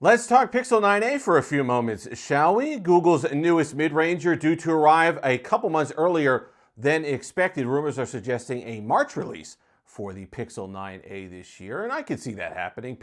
Let's talk Pixel 9a for a few moments, shall we? Google's newest mid-ranger due to arrive a couple months earlier than expected. Rumors are suggesting a March release for the Pixel 9a this year, and I could see that happening.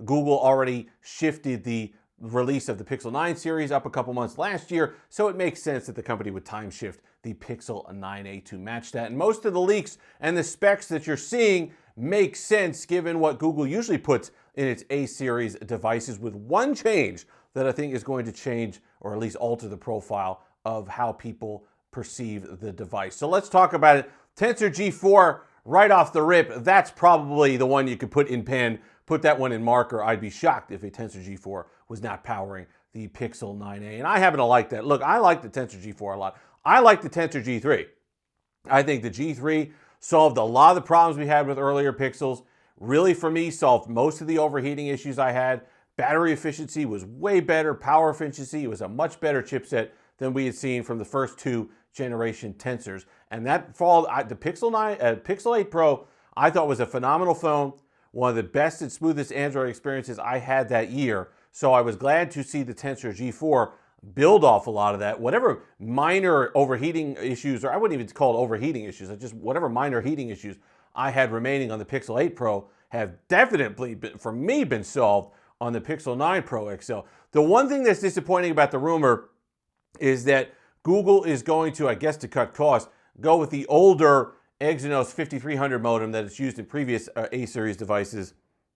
Google already shifted the release of the Pixel 9 series up a couple months last year, so it makes sense that the company would time shift the Pixel 9a to match that. And most of the leaks and the specs that you're seeing make sense given what Google usually puts in its A series devices, with one change that I think is going to change or at least alter the profile of how people perceive the device. So let's talk about it. Tensor G4 right off the rip, that's probably the one you could put in pen, put that one in marker. I'd be shocked if a Tensor G4 was not powering the Pixel 9a. And I happen to like that. Look, I like the Tensor G4 a lot. I like the Tensor G3. I think the G3 solved a lot of the problems we had with earlier Pixels. Really, for me, solved most of the overheating issues I had. Battery efficiency was way better. Power efficiency was a much better chipset than we had seen from the first two generation Tensors. And that fall, the Pixel 8 Pro, I thought was a phenomenal phone. One of the best and smoothest Android experiences I had that year. So I was glad to see the Tensor G4 build off a lot of that. Whatever minor overheating issues, or I wouldn't even call it overheating issues, just whatever minor heating issues I had remaining on the Pixel 8 Pro have definitely, for me, been solved on the Pixel 9 Pro XL. The one thing that's disappointing about the rumor is that Google is going to, I guess to cut costs, go with the older Exynos 5300 modem that is used in previous A-series devices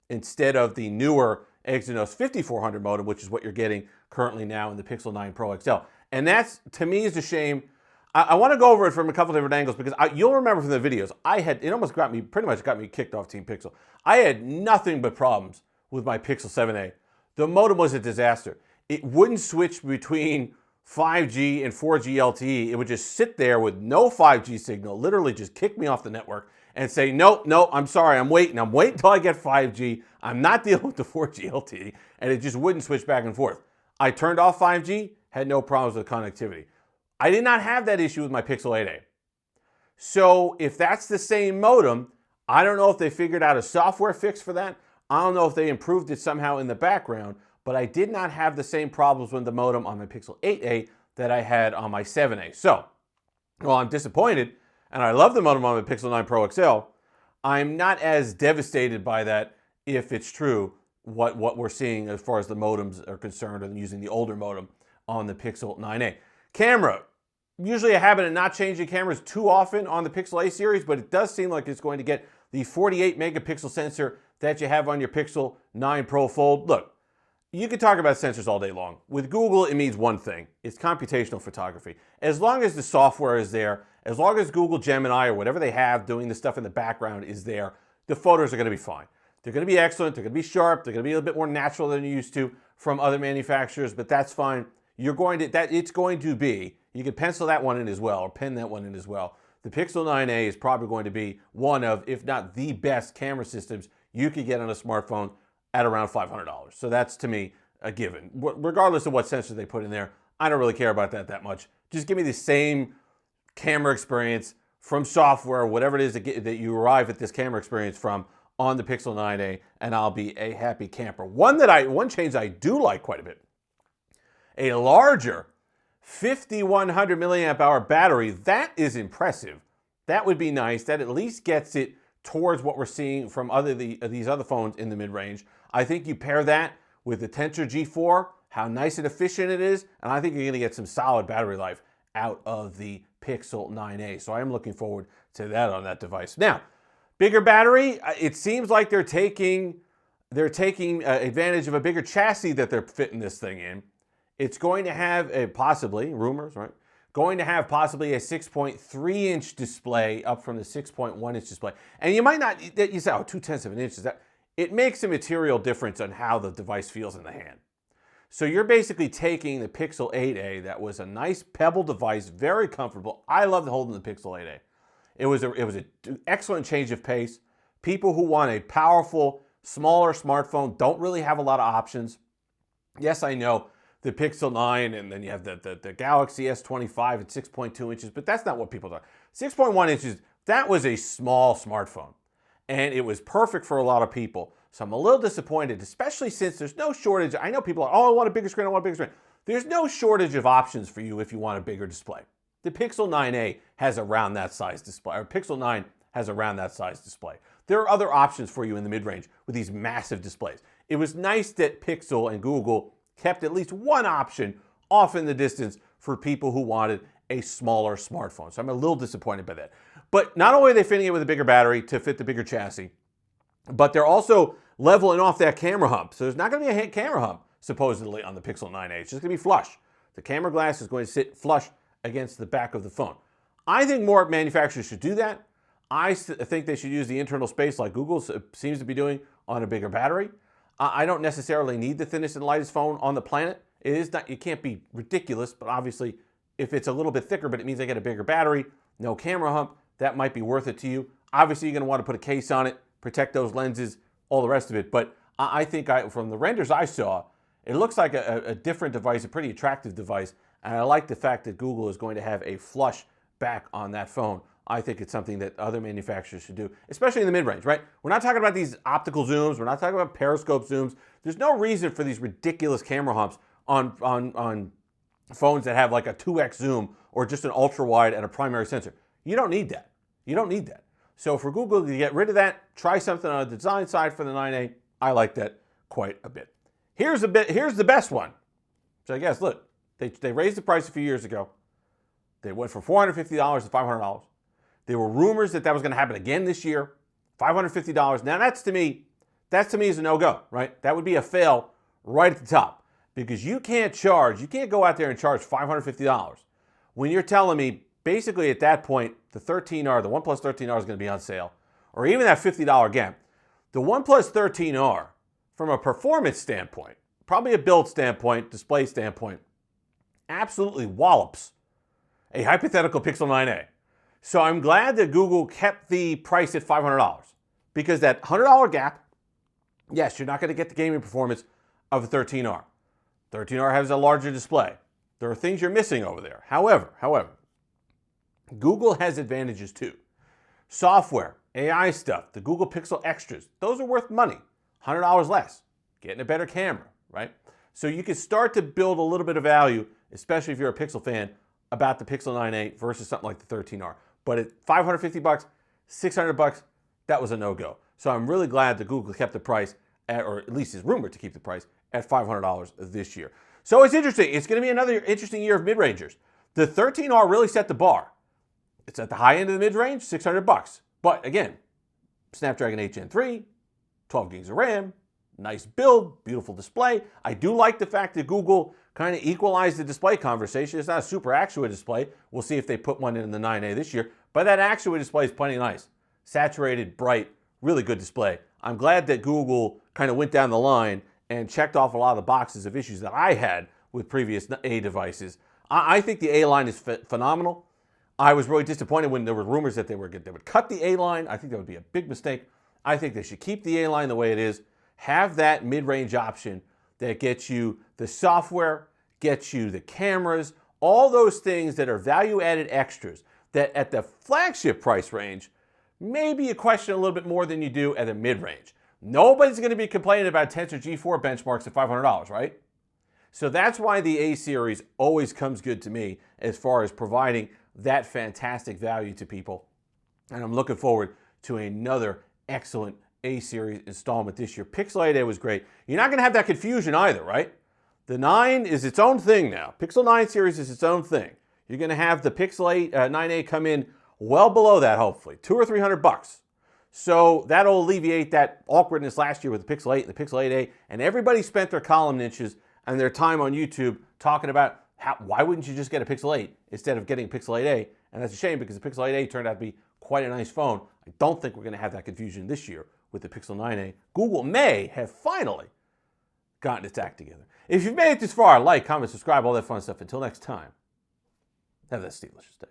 instead of the newer Exynos 5400 modem, which is what you're getting currently now in the Pixel 9 Pro XL. And that's, to me, is a shame. I want to go over it from a couple different angles because you'll remember from the videos, it almost pretty much got me kicked off Team Pixel. I had nothing but problems with my Pixel 7a. The modem was a disaster. It wouldn't switch between 5G and 4G LTE. It would just sit there with no 5G signal, literally just kick me off the network and say, no, I'm sorry, I'm waiting until I get 5G. I'm not dealing with the 4G LTE, and it just wouldn't switch back and forth. I turned off 5G, had no problems with connectivity. I did not have that issue with my Pixel 8a. So if that's the same modem, I don't know if they figured out a software fix for that. I don't know if they improved it somehow in the background, but I did not have the same problems with the modem on my Pixel 8a that I had on my 7a. So, while I'm disappointed, and I love the modem on the Pixel 9 Pro XL, I'm not as devastated by that if it's true what we're seeing as far as the modems are concerned and using the older modem on the Pixel 9a. Camera. Usually a habit of not changing cameras too often on the Pixel A series, but it does seem like it's going to get the 48 megapixel sensor that you have on your Pixel 9 Pro Fold. Look, you can talk about sensors all day long. With Google, it means one thing. It's computational photography. As long as the software is there, as long as Google Gemini or whatever they have doing the stuff in the background is there, the photos are going to be fine. They're going to be excellent. They're going to be sharp. They're going to be a little bit more natural than you're used to from other manufacturers, but that's fine. It's going to be, you can pencil that one in as well, or pen that one in as well. The Pixel 9a is probably going to be one of, if not the best camera systems you could get on a smartphone at around $500. So that's, to me, a given. Regardless of what sensor they put in there, I don't really care about that much. Just give me the same camera experience from software, whatever it is that you arrive at this camera experience from on the Pixel 9a, and I'll be a happy camper. One change I do like quite a bit, a larger 5100 milliamp hour battery. That is impressive. That would be nice. That at least gets it towards what we're seeing from these other phones in the mid-range. I think you pair that with the Tensor G4, how nice and efficient it is, and I think you're going to get some solid battery life out of the Pixel 9a. So I am looking forward to that on that device. Now, bigger battery, it seems like they're taking advantage of a bigger chassis that they're fitting this thing in. It's going to have rumors, right? Going to have possibly a 6.3-inch display up from the 6.1-inch display. And you might not, you say, 0.2 of an inch, it makes a material difference on how the device feels in the hand. So you're basically taking the Pixel 8a, that was a nice pebble device, very comfortable. I loved holding the Pixel 8a. It was an excellent change of pace. People who want a powerful, smaller smartphone don't really have a lot of options. Yes, I know the Pixel 9, and then you have the Galaxy S25 at 6.2 inches, but that's not what people thought. 6.1 inches, that was a small smartphone, and it was perfect for a lot of people. So I'm a little disappointed, especially since there's no shortage. I know people are, oh, I want a bigger screen, I want a bigger screen. There's no shortage of options for you if you want a bigger display. The Pixel 9a has around that size display, or Pixel 9 has around that size display. There are other options for you in the mid-range with these massive displays. It was nice that Pixel and Google kept at least one option off in the distance for people who wanted a smaller smartphone. So I'm a little disappointed by that. But not only are they fitting it with a bigger battery to fit the bigger chassis, but they're also leveling off that camera hump. So there's not going to be a camera hump, supposedly, on the Pixel 9a. It's just going to be flush. The camera glass is going to sit flush against the back of the phone. I think more manufacturers should do that. I think they should use the internal space like Google seems to be doing on a bigger battery. I don't necessarily need the thinnest and lightest phone on the planet. It is not, you can't be ridiculous, but obviously if it's a little bit thicker, but it means I get a bigger battery, no camera hump, that might be worth it to you. Obviously you're going to want to put a case on it, protect those lenses, all the rest of it. But I think from the renders I saw, it looks like a different device, a pretty attractive device. And I like the fact that Google is going to have a flush back on that phone. I think it's something that other manufacturers should do, especially in the mid-range, right? We're not talking about these optical zooms. We're not talking about periscope zooms. There's no reason for these ridiculous camera humps on phones that have like a 2x zoom or just an ultra wide and a primary sensor. You don't need that. You don't need that. So for Google to get rid of that, try something on the design side for the 9a. I like that quite a bit. Here's the best one. So I guess, look, they raised the price a few years ago. They went from $450 to $500. There were rumors that was going to happen again this year. $550. Now that's to me is a no-go, right? That would be a fail right at the top because you can't go out there and charge $550 when you're telling me basically at that point the OnePlus 13R is going to be on sale, or even that $50 gap. The OnePlus 13R, from a performance standpoint, probably a build standpoint, display standpoint, absolutely wallops a hypothetical Pixel 9a. So I'm glad that Google kept the price at $500 because that $100 gap, yes, you're not going to get the gaming performance of the 13R. 13R has a larger display. There are things you're missing over there. However, Google has advantages too. Software, AI stuff, the Google Pixel Extras, those are worth money. $100 less, getting a better camera, right? So you can start to build a little bit of value, especially if you're a Pixel fan, about the Pixel 9a versus something like the 13R. But at $550, $600, that was a no-go. So I'm really glad that Google kept the price, or at least is rumored to keep the price, at $500 this year. So it's interesting. It's going to be another interesting year of mid-rangers. The 13R really set the bar. It's at the high end of the mid-range, $600. But again, Snapdragon 8 Gen 3, 12 gigs of RAM, nice build, beautiful display. I do like the fact that Google kind of equalized the display conversation. It's not a super AXUA display. We'll see if they put one in the 9a this year. But that AXUA display is plenty nice. Saturated, bright, really good display. I'm glad that Google kind of went down the line and checked off a lot of the boxes of issues that I had with previous A devices. I think the A line is phenomenal. I was really disappointed when there were rumors that they would cut the A line. I think that would be a big mistake. I think they should keep the A line the way it is. Have that mid-range option that gets you the software, gets you the cameras, all those things that are value-added extras that at the flagship price range, maybe you question a little bit more than you do at the mid-range. Nobody's going to be complaining about Tensor G4 benchmarks at $500, right? So that's why the A series always comes good to me as far as providing that fantastic value to people. And I'm looking forward to another excellent A series installment this year. Pixel 8a was great. You're not going to have that confusion either, right? The 9 is its own thing now. Pixel 9 series is its own thing. You're going to have the Pixel 8 9a come in well below that, hopefully, $200 or $300. So that'll alleviate that awkwardness last year with the Pixel 8 and the Pixel 8a. And everybody spent their column niches and their time on YouTube talking about why wouldn't you just get a Pixel 8 instead of getting a Pixel 8a? And that's a shame because the Pixel 8a turned out to be quite a nice phone. I don't think we're going to have that confusion this year with the Pixel 9a. Google may have finally gotten its act together. If you've made it this far, like, comment, subscribe, all that fun stuff. Until next time, have that delicious day.